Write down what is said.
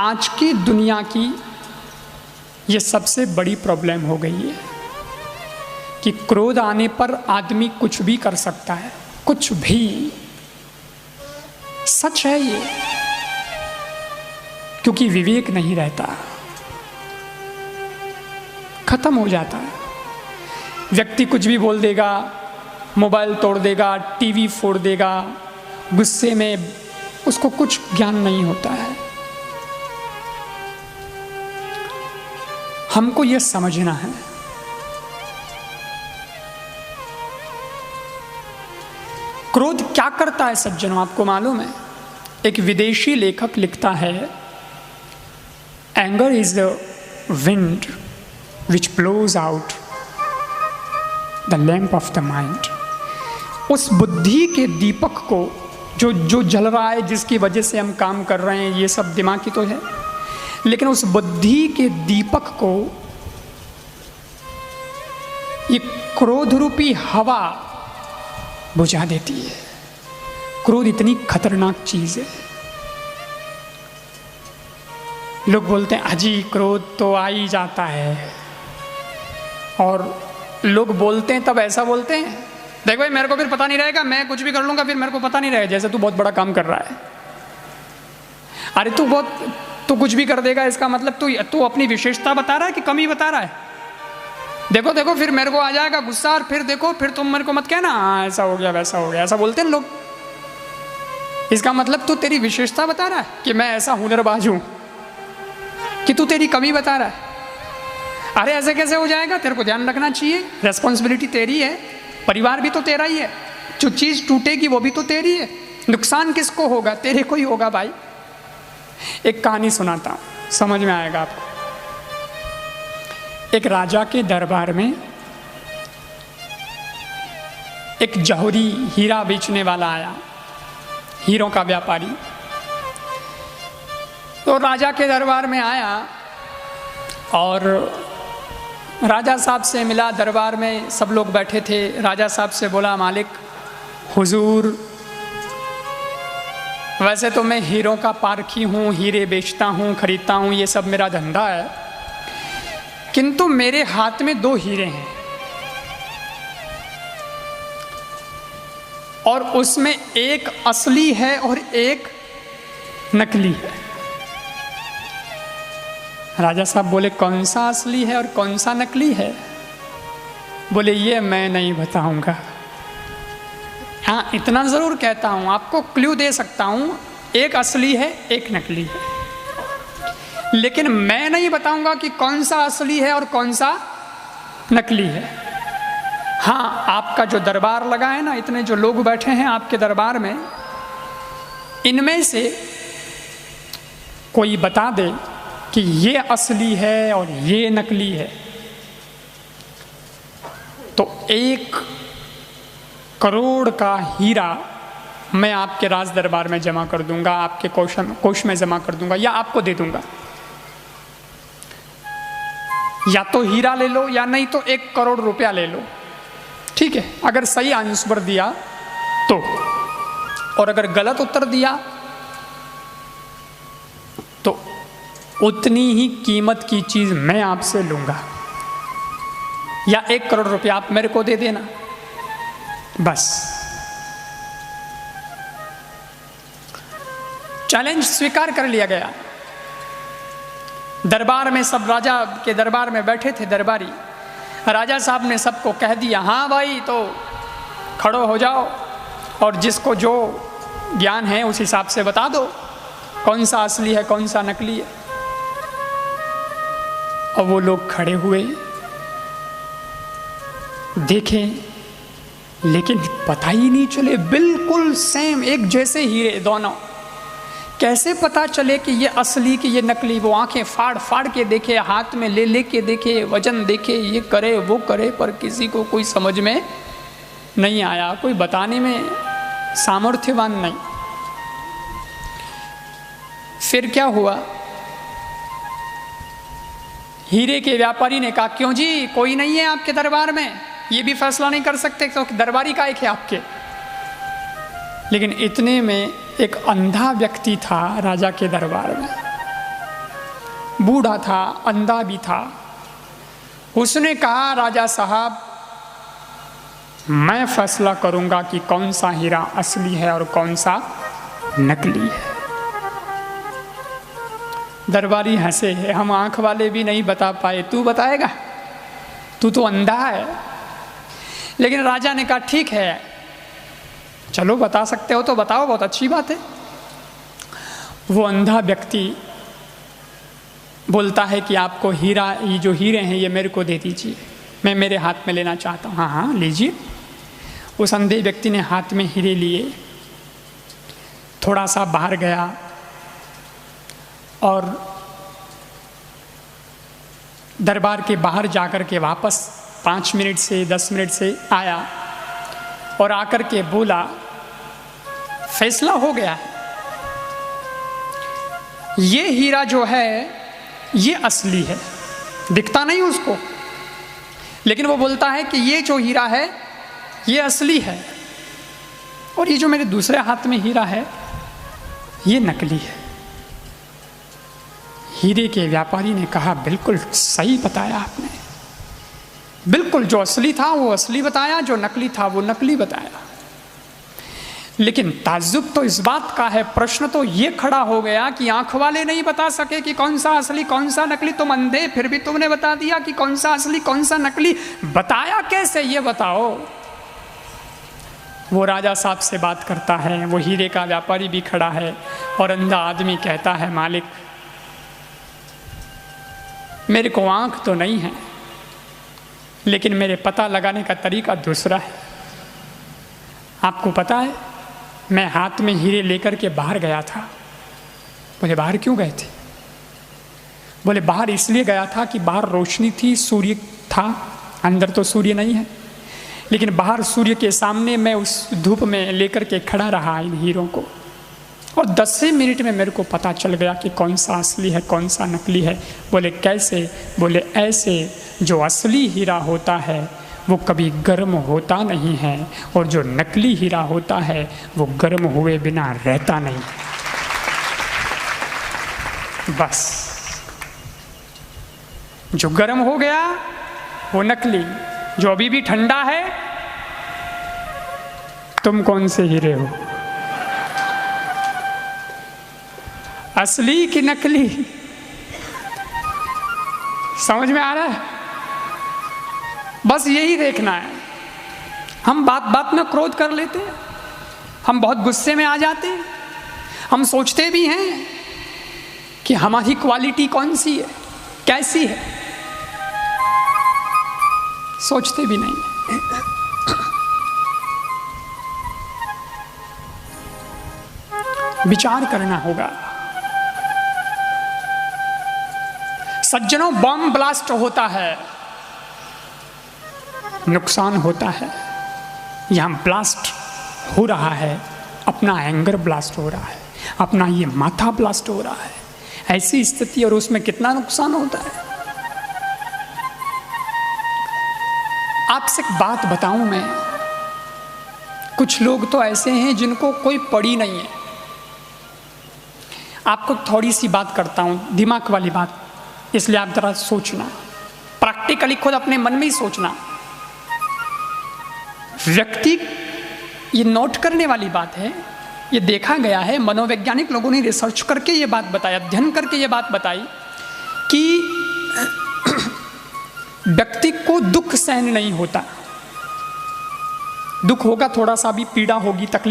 आज की दुनिया की ये सबसे बड़ी प्रॉब्लम हो गई है कि क्रोध आने पर आदमी कुछ भी कर सकता है, कुछ भी। सच है ये, क्योंकि विवेक नहीं रहता, खत्म हो जाता है। व्यक्ति कुछ भी बोल देगा, मोबाइल तोड़ देगा, टीवी फोड़ देगा, गुस्से में उसको कुछ ज्ञान नहीं होता है। हमको यह समझना है क्रोध क्या करता है सज्जनों, आपको मालूम है? एक विदेशी लेखक लिखता है, anger is the wind which blows out the lamp of the mind. उस बुद्धि के दीपक को जो जल रहा है, जिसकी वजह से हम काम कर रहे हैं, ये सब दिमाग की तो है, लेकिन उस बुद्धि के दीपक को ये क्रोध रूपी हवा बुझा देती है। क्रोध इतनी खतरनाक चीज है। लोग बोलते हैं अजी क्रोध तो आ ही जाता है, और लोग बोलते हैं तब ऐसा बोलते हैं, देखो भाई मेरे को फिर पता नहीं रहेगा, मैं कुछ भी कर लूंगा फिर मेरे को पता नहीं रहेगा, जैसे तू बहुत बड़ा काम कर रहा है। अरे तू कुछ भी कर देगा, इसका मतलब तू अपनी विशेषता बता रहा है कि कमी बता रहा है? देखो फिर मेरे को आ जाएगा गुस्सा, और फिर देखो फिर तुम मेरे को मत कहना हाँ ऐसा हो गया वैसा हो गया, ऐसा बोलते हैं लोग। इसका मतलब तू तेरी विशेषता बता रहा है कि मैं ऐसा हुनरबाज हूं, कि तू तेरी कमी बता रहा है? अरे ऐसे कैसे हो जाएगा? तेरे को ध्यान रखना चाहिए, रेस्पॉन्सिबिलिटी तेरी है, परिवार भी तो तेरा ही है, जो चीज टूटेगी वो भी तो तेरी है, नुकसान किसको होगा? तेरे को ही होगा भाई। एक कहानी सुनाता हूं, समझ में आएगा आपको। एक राजा के दरबार में एक जौहरी हीरा बेचने वाला आया, हीरों का व्यापारी। तो राजा के दरबार में आया और राजा साहब से मिला। दरबार में सब लोग बैठे थे। राजा साहब से बोला, मालिक हुजूर, वैसे तो मैं हीरों का पारखी हूँ, हीरे बेचता हूँ, खरीदता हूँ, ये सब मेरा धंधा है, किंतु मेरे हाथ में 2 हीरे हैं और उसमें एक असली है और एक नकली है। राजा साहब बोले, कौन सा असली है और कौन सा नकली है? बोले, ये मैं नहीं बताऊंगा। हाँ, इतना जरूर कहता हूं, आपको क्लू दे सकता हूं, एक असली है एक नकली है, लेकिन मैं नहीं बताऊंगा कि कौन सा असली है और कौन सा नकली है। हाँ, आपका जो दरबार लगा है ना, इतने जो लोग बैठे हैं आपके दरबार में, इनमें से कोई बता दे कि ये असली है और ये नकली है, तो 1 करोड़ का हीरा मैं आपके राज दरबार में जमा कर दूंगा, आपके कोष में जमा कर दूंगा, या आपको दे दूंगा। या तो हीरा ले लो या नहीं तो 1 करोड़ रुपया ले लो, ठीक है? अगर सही आंसर दिया तो, और अगर गलत उत्तर दिया तो उतनी ही कीमत की चीज मैं आपसे लूंगा, या 1 करोड़ रुपया आप मेरे को दे देना, बस। चैलेंज स्वीकार कर लिया गया। दरबार में सब, राजा के दरबार में बैठे थे दरबारी, राजा साहब ने सबको कह दिया, हाँ भाई तो खड़ो हो जाओ और जिसको जो ज्ञान है उस हिसाब से बता दो कौन सा असली है कौन सा नकली है। और वो लोग खड़े हुए, देखें, लेकिन पता ही नहीं चले, बिल्कुल सेम एक जैसे हीरे दोनों। कैसे पता चले कि ये असली कि ये नकली? वो आंखें फाड़ फाड़ के देखे, हाथ में ले के देखे, वजन देखे, ये करे वो करे, पर किसी को कोई समझ में नहीं आया, कोई बताने में सामर्थ्यवान नहीं। फिर क्या हुआ? हीरे के व्यापारी ने कहा, क्यों जी, कोई नहीं है आपके दरबार में? ये भी फैसला नहीं कर सकते तो दरबारी का एक है आपके? लेकिन इतने में एक अंधा व्यक्ति था राजा के दरबार में। बूढ़ा था, अंधा भी था। उसने कहा, राजा साहब मैं फैसला करूंगा कि कौन सा हीरा असली है और कौन सा नकली है। दरबारी हंसे, हम आंख वाले भी नहीं बता पाए, तू बताएगा? तू तो अंधा है। लेकिन राजा ने कहा ठीक है, चलो बता सकते हो तो बताओ, बहुत अच्छी बात है। वो अंधा व्यक्ति बोलता है कि आपको हीरा, ये जो हीरे हैं ये मेरे को दे दीजिए, मैं मेरे हाथ में लेना चाहता हूँ। हाँ हाँ लीजिए। उस अंधे व्यक्ति ने हाथ में हीरे लिए, थोड़ा सा बाहर गया और दरबार के बाहर जाकर के वापस 5 मिनट से 10 मिनट से आया और आकर के बोला, फैसला हो गया है, ये हीरा जो है ये असली है। दिखता नहीं उसको, लेकिन वो बोलता है कि ये जो हीरा है ये असली है, और ये जो मेरे दूसरे हाथ में हीरा है ये नकली है। हीरे के व्यापारी ने कहा, बिल्कुल सही बताया आपने, बिल्कुल जो असली था वो असली बताया, जो नकली था वो नकली बताया। लेकिन ताज्जुब तो इस बात का है, प्रश्न तो ये खड़ा हो गया कि आंख वाले नहीं बता सके कि कौन सा असली कौन सा नकली, तुम अंधे फिर भी तुमने बता दिया कि कौन सा असली कौन सा नकली, बताया कैसे ये बताओ। वो राजा साहब से बात करता है, वो हीरे का व्यापारी भी खड़ा है और अंधा आदमी कहता है, मालिक मेरे को आंख तो नहीं है, लेकिन मेरे पता लगाने का तरीका दूसरा है। आपको पता है मैं हाथ में हीरे लेकर के बाहर गया था। बोले बाहर क्यों गए थे? बोले बाहर इसलिए गया था कि बाहर रोशनी थी, सूर्य था, अंदर तो सूर्य नहीं है, लेकिन बाहर सूर्य के सामने मैं उस धूप में लेकर के खड़ा रहा इन हीरों को, और 10 मिनट में मेरे को पता चल गया कि कौन सा असली है कौन सा नकली है। बोले कैसे? बोले ऐसे, जो असली हीरा होता है वो कभी गर्म होता नहीं है, और जो नकली हीरा होता है वो गर्म हुए बिना रहता नहीं। बस जो गर्म हो गया वो नकली, जो अभी भी ठंडा है, तुम कौन से हीरे हो, असली कि नकली? समझ में आ रहा है? बस यही देखना है। हम बात बात में क्रोध कर लेते हैं, हम बहुत गुस्से में आ जाते हैं, हम सोचते भी हैं कि हमारी क्वालिटी कौन सी है, कैसी है, सोचते भी नहीं है। विचार करना होगा। सज्जनों, बम ब्लास्ट होता है, नुकसान होता है। यहाँ ब्लास्ट हो रहा है, अपना एंगर ब्लास्ट हो रहा है, अपना ये माथा ब्लास्ट हो रहा है, ऐसी स्थिति, और उसमें कितना नुकसान होता है। आपसे एक बात बताऊं मैं, कुछ लोग तो ऐसे हैं जिनको कोई पड़ी नहीं है। आपको थोड़ी सी बात करता हूं, दिमाग वाली बात, इसलिए आप जरा सोचना, प्रैक्टिकली खुद अपने मन में ही सोचना। व्यक्ति, ये नोट करने वाली बात है, ये देखा गया है, मनोवैज्ञानिक लोगों ने रिसर्च करके ये बात बताई, अध्ययन करके ये बात बताई कि व्यक्ति को दुख सहन नहीं होता। दुख होगा, थोड़ा सा भी पीड़ा होगी, तकलीफ